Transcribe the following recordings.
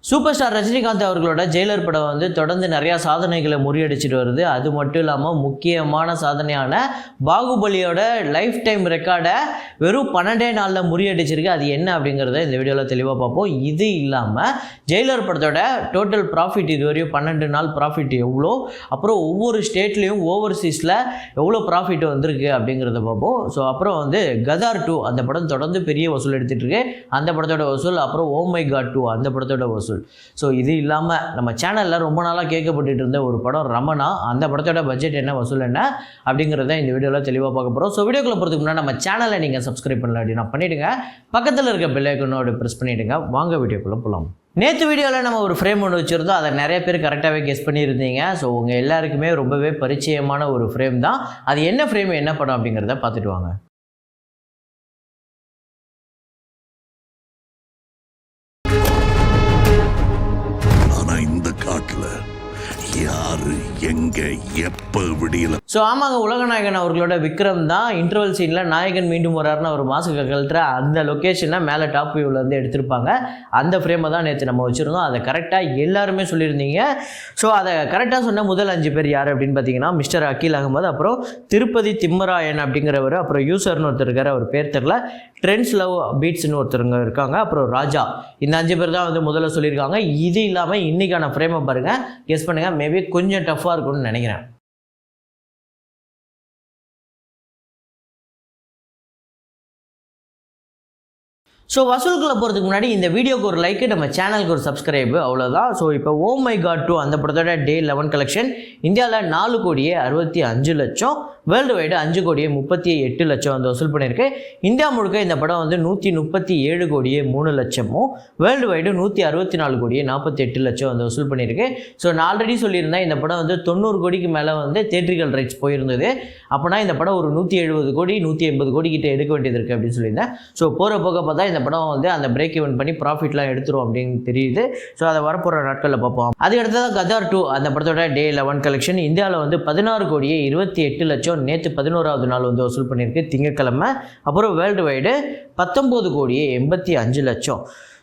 Super star Rajinikanth அவர்களோட Jailer படம் வந்து தொடர்ந்து நிறையா சாதனைகளை முறியடிச்சிட்டு வருது. அது மட்டும் இல்லாமல் முக்கியமான சாதனையான பாகுபலியோட லைஃப் டைம் ரெக்கார்டை வெறும் 12 நாளில் முறியடிச்சிருக்கு. அது என்ன அப்படிங்கிறத இந்த வீடியோவில் தெளிவாக பார்ப்போம். இது இல்லாமல் ஜெயிலர் படத்தோட டோட்டல் ப்ராஃபிட் இதுவரையும் 12 நாள் ப்ராஃபிட் எவ்வளோ, அப்புறம் ஒவ்வொரு ஸ்டேட்லேயும் ஓவர்சீஸில் எவ்வளோ ப்ராஃபிட் வந்திருக்கு அப்படிங்கிறத பார்ப்போம். ஸோ அப்புறம் வந்து கதார் 2 அந்த படம் தொடர்ந்து பெரிய வசூல் எடுத்துகிட்டு இருக்கு. அந்த படத்தோட வசூல், அப்புறம் ஓ மை காட் 2 அந்த படத்தோட வசூல். ஸோ இது இல்லாமல் நம்ம சேனலில் ரொம்ப நாளாக கேட்கப்பட்டு இருந்த ஒரு படம் ரமணா, அந்த படத்தோட பட்ஜெட் என்ன, வசூல் என்ன அப்படிங்கிறத இந்த வீடியோவில் தெளிவாக பார்க்க போகிறோம். ஸோ வீடியோக்குள்ள போகிறதுக்கு முன்னாடி நம்ம சேனலை நீங்கள் சப்ஸ்கிரைப் பண்ணல அப்படின்னா பண்ணிவிடுங்க, பக்கத்தில் இருக்க பெல் ஐக்கனோட ப்ரெஸ் பண்ணிவிடுங்க. வாங்க வீடியோக்குள்ளே போகலாம். நேற்று வீடியோவில் நம்ம ஒரு ஃப்ரேம் ஒன்று வச்சுருந்தோம். அதை நிறைய பேர் கரெக்டாகவே கெஸ் பண்ணியிருந்தீங்க. ஸோ உங்கள் எல்லாருக்குமே ரொம்பவே பரிச்சயமான ஒரு ஃப்ரேம் தான். அது என்ன ஃப்ரேம், என்ன படம் அப்படிங்கிறத பார்த்துட்டு வாங்க. யாரு எங்க எப்ப விடியல. ஸோ ஆமாங்க, உலகநாயகன் அவர்களோட விக்ரம் தான் இன்டர்வல் சீனில் நாயகன் மீண்டும் வராருன்னு ஒரு மாசுக்கு கழட்டுற அந்த லொக்கேஷனை மேலே டாப் வியூவிலேருந்து எடுத்திருப்பாங்க. அந்த ஃப்ரேமை தான் நேற்று நம்ம வச்சுருந்தோம். அதை கரெக்டாக எல்லாருமே சொல்லியிருந்தீங்க. ஸோ அதை கரெக்டாக சொன்ன முதல் 5 பேர் யார் அப்படின்னு பார்த்தீங்கன்னா மிஸ்டர் அகில் அகமது, அப்புறம் திருப்பதி திம்மராயன் அப்படிங்கிறவர், அப்புறம் யூசர்னு ஒருத்தர் இருக்கார், அவர் பேர் தெரில, ட்ரெண்ட்ஸ் லவ் பீட்ஸ்னு ஒருத்தருங்க இருக்காங்க, அப்புறம் ராஜா. இந்த 5 பேர் தான் வந்து முதல்ல சொல்லியிருக்காங்க. இது இல்லாமல் இன்றைக்கான ஃப்ரேமை பாருங்கள், கெஸ் பண்ணுங்கள். மேபி கொஞ்சம் டஃப்பாக இருக்கும்னு நினைக்கிறேன். ஸோ வசூலுக்குள்ளே போகிறதுக்கு முன்னாடி இந்த வீடியோக்கு ஒரு லைக்கு, நம்ம சேனலுக்கு ஒரு சப்ஸ்கிரைபு, அவ்வளோதான். ஸோ இப்போ ஓ மை காட் 2 அந்த படத்தோட Day 11 கலெக்ஷன் இந்தியாவில் 4,65,00,000, வேர்ல்டு வைடு 5,38,00,000 வந்து வசூல் பண்ணியிருக்கு. இந்தியா முழுக்க இந்த படம் வந்து 137,03,00,000, வேர்ல்டு வைடு 164,48,00,000 வந்து வசூல் பண்ணியிருக்கு. ஸோ நான் ஆல்ரெடி சொல்லியிருந்தேன், இந்த படம் வந்து 90 கோடிக்கு மேலே வந்து தேட்ரிக்கல் ரைட்ஸ் போயிருந்தது. அப்போனா இந்த படம் ஒரு 170 கோடி 180 கோடி கிட்ட எடுக்க வேண்டியது இருக்குது அப்படின்னு சொல்லியிருந்தேன். ஸோ போகிற போக பார்த்தா இந்த படம் வந்து அந்த பிரேக் ஈவன் பண்ணி ப்ராஃபிட்லாம் எடுத்துரும் அப்படின்னு தெரியுது. ஸோ அதை வரப்போகிற நாட்களில் பார்ப்போம். அதுக்கு அடுத்ததான் கதார் 2 அந்த படத்தோட Day 11 கலெக்ஷன் இந்தியாவில் வந்து 16,28,00,000 நேற்று 11வது நாள் வந்து வசூல் பண்ணியிருக்கு, திங்கட்கிழமை. அப்புறம் வேர்ல்டு வைடு 19,85,00,000.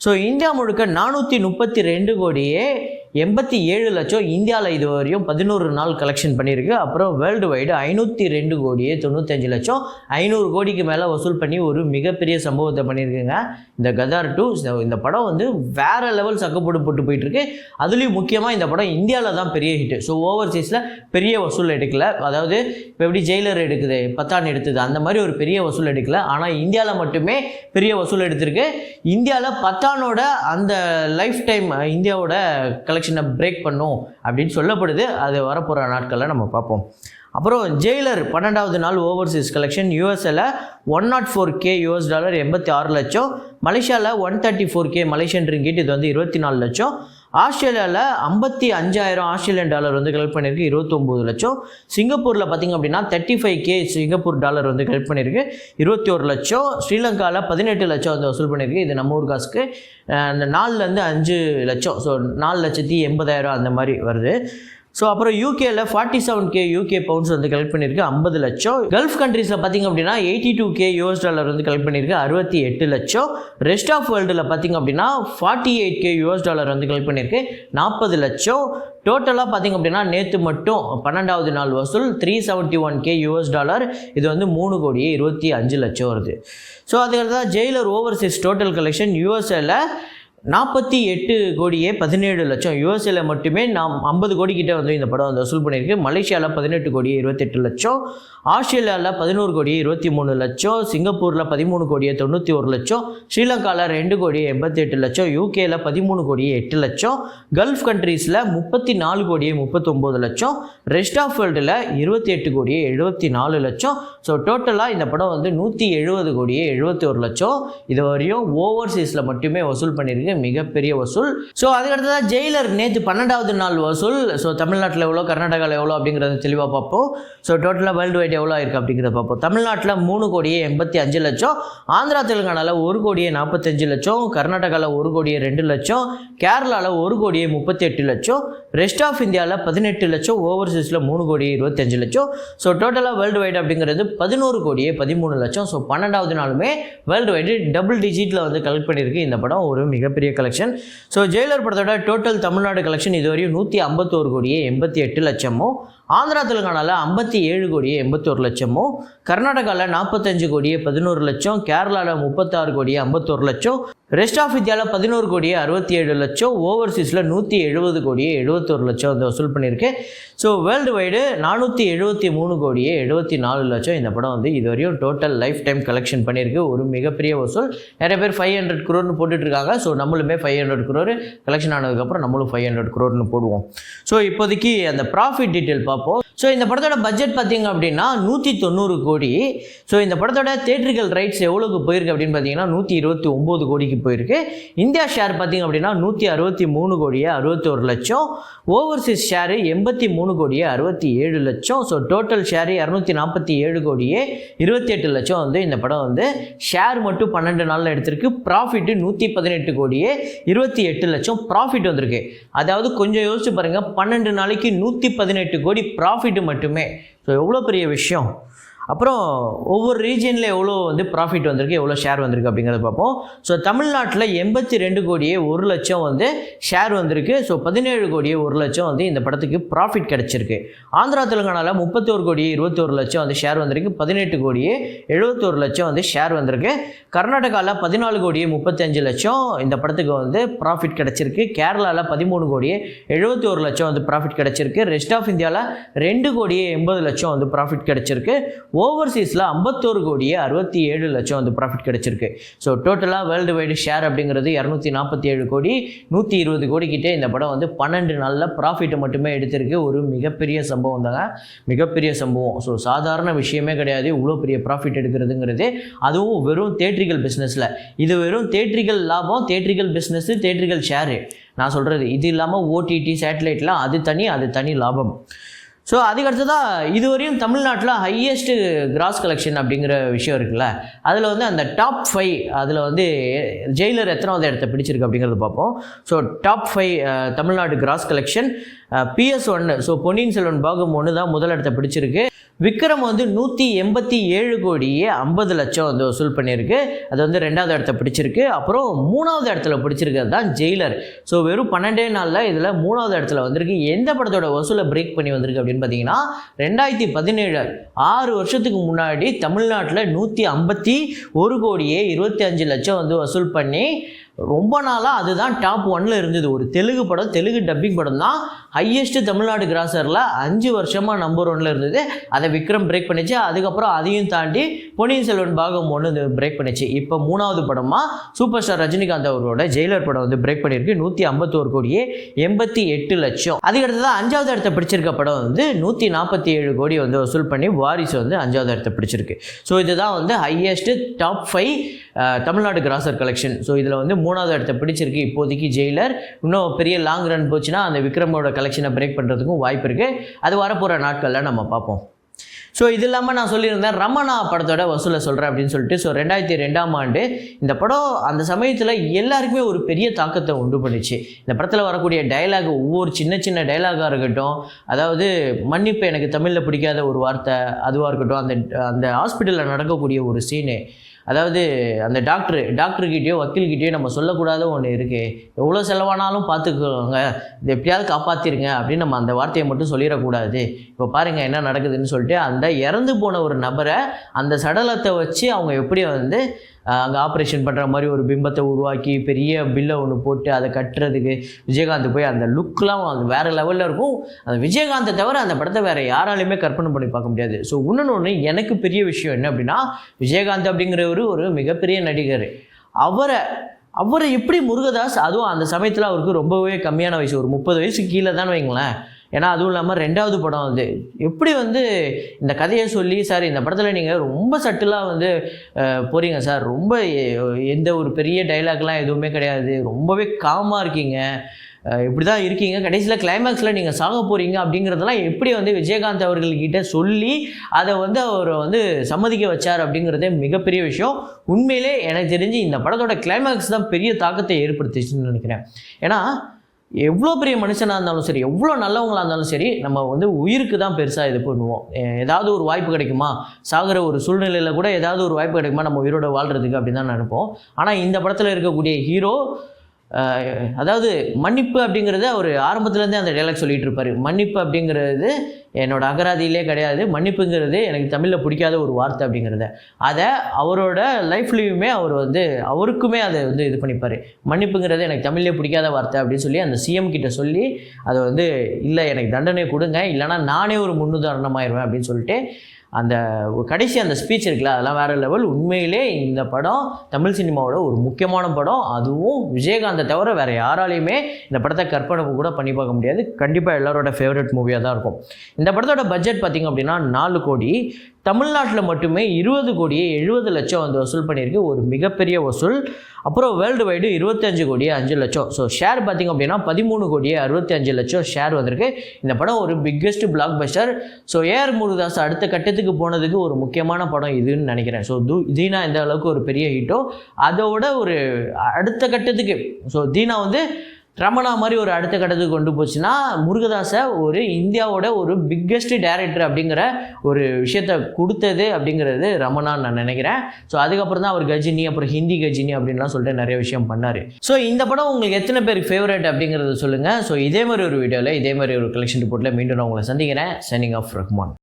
ஸோ இந்தியா முழுக்க 432,87,00,000 இந்தியாவில் இது வரையும் 11 நாள் கலெக்ஷன் பண்ணியிருக்கு. அப்புறம் வேர்ல்டு வைடு 502,95,00,000, 500 கோடிக்கு மேலே வசூல் பண்ணி ஒரு மிகப்பெரிய சம்பவத்தை பண்ணியிருக்குங்க இந்த கதார் 2. இந்த படம் வந்து வேறு லெவல் சக்கப்போட்டு போட்டு போயிட்டுருக்கு. அதுலேயும் முக்கியமாக இந்த படம் இந்தியாவில் தான் பெரிய ஹிட்டு. ஸோ ஓவர்சீஸில் பெரிய வசூல் எடுக்கல. அதாவது இப்போ எப்படி ஜெயிலர் எடுக்குது, பத்தான் எடுத்தது, அந்த மாதிரி ஒரு பெரிய வசூல் எடுக்கல. ஆனால் இந்தியாவில் மட்டுமே பெரிய வசூல் எடுத்திருக்கு. இந்தியாவில் பத்தானோட அந்த லைஃப் டைம் இந்தியாவோட கலெக்ஷனை பிரேக் பண்ணும் அப்படின்னு சொல்லப்படுது. அது வரப்போகிற நாட்களில் நம்ம பார்ப்போம். அப்புறம் ஜெயிலர் 12வது நாள் ஓவர்சீஸ் கலெக்ஷன் யூஎஸ்ஏல $104K $86 லட்சம், மலேசியாவில் 134K மலேசியன் ரிங்கிட் இது வந்து 24 லட்சம், ஆஸ்திரேலியாவில் 55,000 ஆஸ்திரேலியன் டாலர் வந்து கலெக்ட் பண்ணியிருக்கு 29 லட்சம், சிங்கப்பூரில் பார்த்திங்க அப்படின்னா 35K சிங்கப்பூர் டாலர் வந்து கலெக்ட் பண்ணியிருக்கு 21 லட்சம், ஸ்ரீலங்காவில் 18 லட்சம் வந்து வசூல் பண்ணியிருக்கு. இது நம்ம ஊர் காசுக்கு அந்த 4லேருந்து 5 லட்சம், ஸோ 4,80,000 அந்த மாதிரி வருது. ஸோ அப்புறம் யூகேயில் 47K UK பவுண்ட்ஸ் வந்து கலெக்ட் பண்ணியிருக்கு 50 லட்சம், கல்ஃப் கண்ட்ரீஸில் பார்த்திங்க அப்படின்னா 82K $, வந்து கலெக்ட் பண்ணியிருக்கு 68 லட்சம், ரெஸ்ட் ஆஃப் வேர்ல்டில் பார்த்திங்க அப்படின்னா 48K $, வந்து கலெக்ட் பண்ணியிருக்கு 40 லட்சம். டோட்டலாக பார்த்திங்க அப்படின்னா நேற்று மட்டும் 12வது நாள் வசூல் 371K $, இது வந்து 3,25,00,000 வருது. ஸோ அதுக்கு தான் ஜெயிலர் ஓவர்சீஸ் டோட்டல் கலெக்ஷன் யூஎஸ்ஏல 48,17,00,000, யூஎஸ்ஏல மட்டுமே 50 கோடி கிட்ட வந்து இந்த படம் வந்து வசூல் பண்ணியிருக்கு. மலேசியாவில் 18,28 லட்சம், ஆஸ்திரேலியாவில் 11,23 லட்சம், சிங்கப்பூரில் 13,91 லட்சம், ஸ்ரீலங்காவில் 2,88 லட்சம், யூகேயில் 13,08 லட்சம், கல்ஃப் கண்ட்ரீஸில் 34,39 லட்சம், ரெஸ்ட் ஆஃப் வேர்ல்டில் 28,74 லட்சம். ஸோ டோட்டலாக இந்த படம் வந்து 170,71 லட்சம் இது வரையும் ஓவர்சீஸில் மட்டுமே வசூல் பண்ணியிருக்கு, மிகப்பெரிய வசூல். ஸோ அதுக்கடுத்ததான் ஜெயிலர் நேற்று 12வது நாள் வசூல். ஸோ தமிழ்நாட்டில் எவ்வளோ, கர்நாடகாவில் எவ்வளோ அப்படிங்கிறத தெளிவாக பார்ப்போம். ஸோ டோட்டலாக வேர்ல்டு வைட் எவ்வளோ இருக்குது அப்படிங்கிறத பார்ப்போம். தமிழ்நாட்டில் 3,85,00,000, ஆந்திரா தெலுங்கானாவில் 1,45,00,000, கர்நாடகாவில் 1,02,00,000, கேரளாவில் 1,38,00,000, ரெஸ்ட் ஆஃப் இந்தியாவில் 18 லட்சம், ஓவர்சீஸில் 3,25,00,000. ஸோ டோட்டலாக வேர்ல்டு வைட் அப்படிங்கிறது 11,13,00,000. ஸோ 12வது நாளுமே வேர்ல்டு வைடு டபுள் டிஜிட்டில் வந்து கலெக்ட் பண்ணியிருக்கு இந்த படம். ஒரு மிகப்பெரிய மிகப்பெரிய கலெக்ஷன். ஸோ ஜெயிலர் படத்தோட டோட்டல் தமிழ்நாடு கலெக்ஷன் இதுவரையும் 151 கோடியே 88 லட்சமும், ஆந்திரா தெலுங்கானாவில் 57 கோடியே 81 லட்சமும், கர்நாடகாவில் 45 கோடியே 11 லட்சம், கேரளாவில் 36 கோடியே 51 லட்சம், ரெஸ்ட் ஆஃப் இந்தியாவில் 11 கோடியே 67 லட்சம், ஓவர்சீஸில் 170 கோடியே 71 லட்சம் வந்து வசூல் பண்ணியிருக்கு. ஸோ வேர்ல்டு வைடு 473 கோடியே 74 லட்சம் இந்த படம் வந்து இதுவரையும் டோட்டல் லைஃப் டைம் கலெக்ஷன் பண்ணியிருக்கு. ஒரு மிகப்பெரிய வசூல். நிறைய பேர் 500 crore போட்டுட்ருக்காங்க. ஸோ நம்மளுமே 500 crore கலெக்ஷன் ஆனதுக்கப்புறம் நம்மளும் 500 crore போடுவோம். ஸோ இப்போதைக்கு அந்த ப்ராஃபிட் டீட்டெயில் பார்ப்போம். ஸோ இந்த படத்தோட பட்ஜெட் பார்த்திங்க அப்படின்னா 190 கோடி. ஸோ இந்த படத்தோட தியேட்ரிக்கல் ரைட்ஸ் எவ்வளோக்கு போயிருக்கு அப்படின்னு பார்த்தீங்கன்னா 129 கோடிக்கு போயிருக்கு. இந்தியா ஷேர் பார்த்திங்க அப்படின்னா 163 கோடியே 61 லட்சம், ஓவர்சீஸ் ஷேரு 83 கோடியே 67 லட்சம். ஸோ டோட்டல் ஷேரு 247 கோடியே 28 லட்சம் வந்து இந்த படம் வந்து ஷேர் மட்டும் 12 நாளில் எடுத்திருக்கு. ப்ராஃபிட்டு 118 கோடியே 28 லட்சம் ப்ராஃபிட் வந்திருக்கு. அதாவது கொஞ்சம் யோசிச்சு பாருங்கள், 12 நாளைக்கு 118 கோடி ப்ராஃபிட்டு மட்டுமே. ஸோ எவ்வளோ பெரிய விஷயம். அப்புறம் ஒவ்வொரு ரீஜனில் எவ்வளோ வந்து ப்ராஃபிட் வந்திருக்கு, எவ்வளோ ஷேர் வந்திருக்கு அப்படிங்கிறத பார்ப்போம். ஸோ தமிழ்நாட்டில் 82 கோடியே 1 லட்சம் வந்து ஷேர் வந்திருக்கு. ஸோ 17 கோடியே 1 லட்சம் வந்து இந்த படத்துக்கு ப்ராஃபிட் கிடச்சிருக்கு. ஆந்திரா தெலுங்கானாவில் 31 கோடியே 21 லட்சம் வந்து ஷேர் வந்திருக்கு. 18 கோடியே 71 லட்சம் வந்து ஷேர் வந்திருக்கு. கர்நாடகாவில் 14 கோடியே 35 லட்சம் இந்த படத்துக்கு வந்து ப்ராஃபிட் கிடச்சிருக்கு. கேரளாவில் 13 கோடியே 71 லட்சம் வந்து ப்ராஃபிட் கிடச்சிருக்கு. ரெஸ்ட் ஆஃப் இந்தியாவில் 2 கோடியே 80 லட்சம் வந்து ப்ராஃபிட் கிடச்சிருக்கு. ஓவர்சீஸில் 51 கோடியே 67 லட்சம் வந்து ப்ராஃபிட் கிடச்சிருக்கு. ஸோ டோட்டலாக வேர்ல்டு வைடு ஷேர் அப்படிங்கிறது 247 கோடி, 120 கோடிக்கிட்டே இந்த படம் வந்து 12 நாளில் ப்ராஃபிட்டை மட்டுமே எடுத்திருக்கு. ஒரு மிகப்பெரிய சம்பவம் தாங்க, மிகப்பெரிய சம்பவம். ஸோ சாதாரண விஷயமே கிடையாது இவ்வளோ பெரிய ப்ராஃபிட் எடுக்கிறதுங்கிறது. அதுவும் வெறும் தேட்ரிக்கல் பிஸ்னஸில். இது வெறும் தேட்ரிக்கல் லாபம், தேட்ரிக்கல் பிஸ்னஸ்ஸு, தேட்ரிக்கல் ஷேரு நான் சொல்கிறது. இது இல்லாமல் ஓடிடி சேட்டலைட்லாம் அது தனி லாபம். ஸோ அதுக்கடுத்ததாக இதுவரையும் தமிழ்நாட்டில் ஹையஸ்ட்டு கிராஸ் கலெக்ஷன் அப்படிங்கிற விஷயம் இருக்குல்ல, அதில் வந்து அந்த டாப் 5 அதில் வந்து ஜெயிலர் எத்தனாவது இடத்த பிடிச்சிருக்கு அப்படிங்கிறத பார்ப்போம். So top 5 Tamil Nadu gross collection PS1. So Ponniyin Selvan பாகம் 1 தான் முதல் இடத்த பிடிச்சிருக்கு. விக்ரம் வந்து 187 கோடியே 50 லட்சம் வந்து வசூல் பண்ணியிருக்கு. அது வந்து 2வது இடத்த பிடிச்சிருக்கு. அப்புறம் 3வது இடத்துல பிடிச்சிருக்கிறது தான் ஜெயிலர். ஸோ வெறும் 12 நாளில் இதில் 3வது இடத்துல வந்திருக்கு. எந்த படத்தோட வசூலை பிரேக் பண்ணி வந்திருக்கு அப்படின்னு பார்த்தீங்கன்னா 2017 6 வருஷத்துக்கு முன்னாடி தமிழ்நாட்டில் 151 கோடியே 25 லட்சம் வந்து வசூல் பண்ணி ரொம்ப நாளாக அதுதான் டாப் 1ல் இருந்தது. ஒரு தெலுங்கு படம், தெலுங்கு டப்பிங் படம் தான் ஹையஸ்ட்டு தமிழ்நாடு கிராசரில் 5 வருஷமாக நம்பர் 1ல் இருந்தது. அதை விக்ரம் பிரேக் பண்ணிச்சு. அதுக்கப்புறம் அதையும் தாண்டி பொன்னியின் செல்வன் பாகம் 1 பிரேக் பண்ணிச்சு. இப்போ 3வது படமாக சூப்பர் ஸ்டார் ரஜினிகாந்த் அவரோட ஜெயிலர் படம் வந்து பிரேக் பண்ணியிருக்கு. 151 கோடியே 88 லட்சம். அதுக்கடுத்து தான் 5வது இடத்த பிடிச்சிருக்க படம் வந்து 147 கோடி வந்து வசூல் பண்ணி வாரிசு வந்து 5வது இடத்த பிடிச்சிருக்கு. ஸோ இதுதான் வந்து highest top 5 Tamil Nadu grosser collection. So இதில் வந்து 3வது இடத்த பிடிச்சிருக்கு இப்போதைக்கு ஜெயிலர். இன்னும் பெரிய லாங் ரன் போச்சுன்னா அந்த விக்ரமோட கலெக்ஷனை பிரேக் பண்ணுறதுக்கும் வாய்ப்பு இருக்குது. அது வரப்போகிற நாட்களில் நம்ம பார்ப்போம். ஸோ இது இல்லாமல் நான் சொல்லியிருந்தேன் ரமணா படத்தோட வசூலை சொல்கிறேன் அப்படின்னு சொல்லிட்டு. ஸோ 2002ஆம் ஆண்டு இந்த படம் அந்த சமயத்தில் எல்லாருக்குமே ஒரு பெரிய தாக்கத்தை உண்டு பண்ணிச்சு. இந்த படத்தில் வரக்கூடிய டைலாக், ஒவ்வொரு சின்ன சின்ன டைலாகாக இருக்கட்டும், அதாவது மன்னிப்பு எனக்கு தமிழில் பிடிக்காத ஒரு வார்த்தை அதுவாக இருக்கட்டும், அந்த ஹாஸ்பிட்டலில் நடக்கக்கூடிய ஒரு சீனு, அதாவது அந்த டாக்டர்கிட்டயோ வக்கீல்கிட்டயோ நம்ம சொல்லக்கூடாத ஒன்று இருக்குது, எவ்வளோ செலவானாலும் பார்த்துக்கோங்க, இது எப்படியாவது காப்பாற்றிருங்க அப்படின்னு நம்ம அந்த வார்த்தையை மட்டும் சொல்லிடக்கூடாது. இப்போ பாருங்கள் என்ன நடக்குதுன்னு சொல்லிட்டு அந்த இறந்து போன ஒரு நபரை அந்த சடலத்தை வச்சு அவங்க எப்படி வந்து அங்கே ஆப்ரேஷன் பண்ணுற மாதிரி ஒரு பிம்பத்தை உருவாக்கி பெரிய பில்லை ஒன்று போட்டு அதை கட்டுறதுக்கு விஜயகாந்த் போய் அந்த லுக்லாம் அது வேறு லெவலில் இருக்கும். அந்த விஜயகாந்தை தவிர அந்த படத்தை வேறு யாராலையுமே கற்பனை பண்ணி பார்க்க முடியாது. ஸோ இன்னொன்று எனக்கு பெரிய விஷயம் என்ன அப்படின்னா, விஜயகாந்த் அப்படிங்கிறவர் ஒரு மிகப்பெரிய நடிகர். அவரை எப்படி முருகதாஸ், அதுவும் அந்த சமயத்தில் அவருக்கு ரொம்பவே கம்மியான வயசு, ஒரு 30 வயசுக்கு கீழே தான் வைங்களேன். ஏன்னா அதுவும் இல்லாமல் 2வது படம் வந்து எப்படி வந்து இந்த கதையை சொல்லி, சார் இந்த படத்தில் நீங்கள் ரொம்ப சட்டிலாக வந்து போகிறீங்க சார், ரொம்ப எந்த ஒரு பெரிய டைலாக்லாம் எதுவுமே கிடையாது, ரொம்பவே காமாக இருக்கீங்க, இப்படி தான் இருக்கீங்க, கடைசியில் கிளைமேக்ஸில் நீங்கள் சாக போகிறீங்க அப்படிங்கிறதெல்லாம் எப்படி வந்து விஜயகாந்த் அவர்கள்கிட்ட சொல்லி அதை வந்து அவர் வந்து சம்மதிக்க வச்சார் அப்படிங்கிறதே மிகப்பெரிய விஷயம். உண்மையிலே எனக்கு தெரிஞ்சு இந்த படத்தோட கிளைமேக்ஸ் தான் பெரிய தாக்கத்தை ஏற்படுத்திச்சுன்னு நினைக்கிறேன். ஏன்னா எவ்வளோ பெரிய மனுஷனாக இருந்தாலும் சரி, எவ்வளோ நல்லவங்களாக இருந்தாலும் சரி, நம்ம வந்து உயிருக்கு தான் பெருசாக இது பண்ணுவோம். ஏதாவது ஒரு வாய்ப்பு கிடைக்குமா, சாகிற ஒரு சூழ்நிலையில் கூட ஏதாவது ஒரு வாய்ப்பு கிடைக்குமா நம்ம உயிரோட வாழ்கிறதுக்கு அப்படின்னு தான் நினைப்போம். ஆனால் இந்த படத்தில் இருக்கக்கூடிய ஹீரோ அதாவது மன்னிப்பு அப்படிங்கிறது அவர் ஆரம்பத்துலேருந்தே அந்த டைலாக் சொல்லிகிட்டு இருப்பார். மன்னிப்பு அப்படிங்கிறது என்னோட அகராதியிலே கிடையாது, மன்னிப்புங்கிறது எனக்கு தமிழில் பிடிக்காத ஒரு வார்த்தை அப்படிங்கிறத அதை அவரோட லைஃப்லேயுமே அவர் வந்து அவருக்குமே அதை வந்து இது பண்ணிப்பார். மன்னிப்புங்கிறது எனக்கு தமிழ்லேயே பிடிக்காத வார்த்தை அப்படின்னு சொல்லி அந்த சிஎம் கிட்ட சொல்லி அதை வந்து இல்லை எனக்கு தண்டனை கொடுங்க, இல்லைனா நானே ஒரு முன்னுதாரணமாயிருவேன் அப்படின்னு சொல்லிட்டு அந்த கடைசி அந்த ஸ்பீச் இருக்குல்ல, அதெல்லாம் வேறு லெவல். உண்மையிலே இந்த படம் தமிழ் சினிமாவோட ஒரு முக்கியமான படம். அதுவும் விஜயகாந்தை தவிர வேறு யாராலையுமே இந்த படத்தை கற்பனை கூட பண்ணி பார்க்க முடியாது. கண்டிப்பாக எல்லாரோட ஃபேவரட் மூவியாக தான் இருக்கும். இந்த படத்தோட பட்ஜெட் பார்த்திங்க அப்படின்னா 4 கோடி. தமிழ்நாட்டில் மட்டுமே 20 கோடியே 70 லட்சம் வந்து வசூல் பண்ணியிருக்கு, ஒரு மிகப்பெரிய வசூல். அப்புறம் வேர்ல்டு வைடு 25 கோடியே 5 லட்சம். ஸோ ஷேர் பார்த்திங்க அப்படின்னா 13 கோடியே 65 லட்சம் ஷேர் வந்திருக்கு. இந்த படம் ஒரு biggest blockbuster. So AR Murugadoss அடுத்த கட்டத்துக்கு போனதுக்கு ஒரு முக்கியமான படம் இதுன்னு நினைக்கிறேன். ஸோ தீனா எந்த அளவுக்கு ஒரு பெரிய ஹிட்டோ அதோட ஒரு அடுத்த கட்டத்துக்கு, ஸோ தீனா வந்து ரமணா மாதிரி ஒரு அடுத்த கட்டத்துக்கு கொண்டு போச்சுன்னா முருகதாஸை ஒரு இந்தியாவோட ஒரு பிக்கெஸ்ட் டைரக்டர் அப்படிங்கிற ஒரு விஷயத்தை கொடுத்தது அப்படிங்கிறது ரமணான்னு நான் நினைக்கிறேன். ஸோ அதுக்கப்புறம் தான் அவர் கஜினி, அப்புறம் ஹிந்தி கஜினி அப்படின்லாம் சொல்லிட்டு நிறைய விஷயம் பண்ணார். ஸோ இந்த படம் உங்களுக்கு எத்தனை பேருக்கு ஃபேவரட் அப்படிங்கிறத சொல்லுங்கள். ஸோ இதே மாதிரி ஒரு வீடியோவில் இதே மாதிரி ஒரு கலெக்ஷன் ரிப்போர்ட்டில் மீண்டும் நான் உங்களை சந்திக்கிறேன். Signing off Rahman.